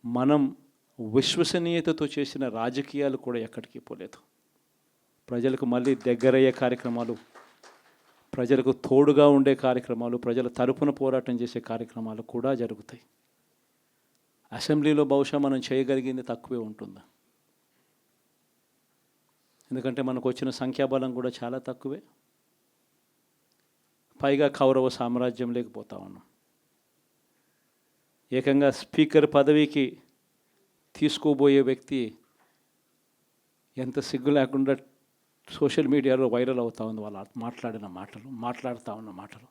మనం విశ్వసనీయతతో చేసిన రాజకీయాలు కూడా ఎక్కడికి పోలేదు. ప్రజలకు మళ్ళీ దగ్గరయ్యే కార్యక్రమాలు, ప్రజలకు తోడుగా ఉండే కార్యక్రమాలు, ప్రజల తరపున పోరాటం చేసే కార్యక్రమాలు కూడా జరుగుతాయి. అసెంబ్లీలో బహుశా మనం చేయగలిగింది తక్కువే ఉంటుంది. ఎందుకంటే మనకు వచ్చిన సంఖ్యాబలం కూడా చాలా తక్కువే. పైగా కౌరవ సామ్రాజ్యం లేకపోతా ఉన్నాం. ఏకంగా స్పీకర్ పదవికి తీసుకోబోయే వ్యక్తి ఎంత సిగ్గు లేకుండా సోషల్ మీడియాలో వైరల్ అవుతూ ఉంది. వాళ్ళు మాట్లాడుతూ ఉన్న మాటలు.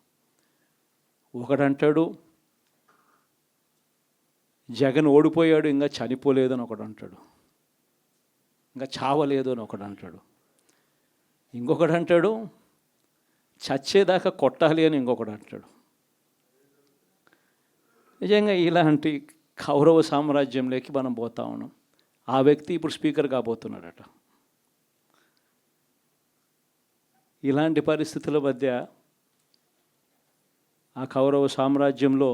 ఒకడంటాడు జగన్ ఓడిపోయాడు, ఇంకా చనిపోలేదు అని ఒకడు అంటాడు. ఇంకా చావలేదు అని ఒకడు అంటాడు. ఇంకొకడు అంటాడు చచ్చేదాకా కొట్టాలి అని ఇంకొకడు అంటాడు. నిజంగా ఇలాంటి కౌరవ సామ్రాజ్యంలోకి మనం పోతా ఉన్నాం. ఆ వ్యక్తి ఇప్పుడు స్పీకర్ కాబోతున్నాడట. ఇలాంటి పరిస్థితుల మధ్య ఆ కౌరవ సామ్రాజ్యంలో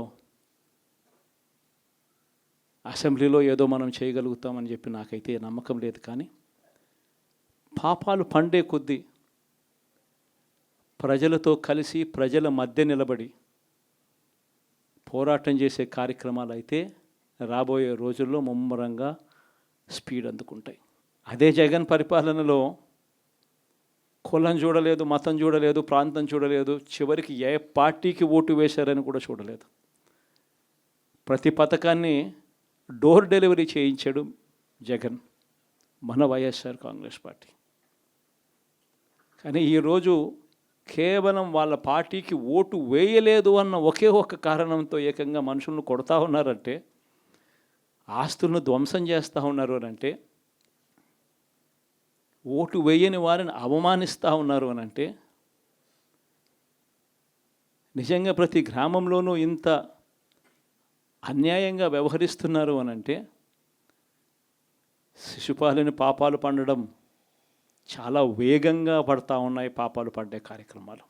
అసెంబ్లీలో ఏదో మనం చేయగలుగుతామని చెప్పి నాకైతే నమ్మకం లేదు. కానీ పాపాలు పండే కొద్దీ ప్రజలతో కలిసి ప్రజల మధ్య నిలబడి పోరాటం చేసే కార్యక్రమాలు అయితే రాబోయే రోజుల్లో ముమ్మరంగా స్పీడ్ అందుకుంటాయి. అదే జగన్ పరిపాలనలో కులం చూడలేదు, మతం చూడలేదు, ప్రాంతం చూడలేదు, చివరికి ఏ పార్టీకి ఓటు వేశారని కూడా చూడలేదు. ప్రతి పథకాన్ని డోర్ డెలివరీ చేయించాడు జగన్, మన వైఎస్ఆర్ కాంగ్రెస్ పార్టీ. కానీ ఈరోజు కేవలం వాళ్ళ పార్టీకి ఓటు వేయలేదు అన్న ఒకే ఒక కారణంతో ఏకంగా మనుషులను కొడతా ఉన్నారంటే, ఆస్తులను ధ్వంసం చేస్తూ ఉన్నారు అని అంటే, ఓటు వేయని వారిని అవమానిస్తూ ఉన్నారు అని అంటే, నిజంగా ప్రతి గ్రామంలోనూ ఇంత అన్యాయంగా వ్యవహరిస్తున్నారు అని అంటే, శిశుపాలని పాపాలు పండడం చాలా వేగంగా పడతా ఉన్నాయి పాపాలు పడ్డే కార్యక్రమాలు.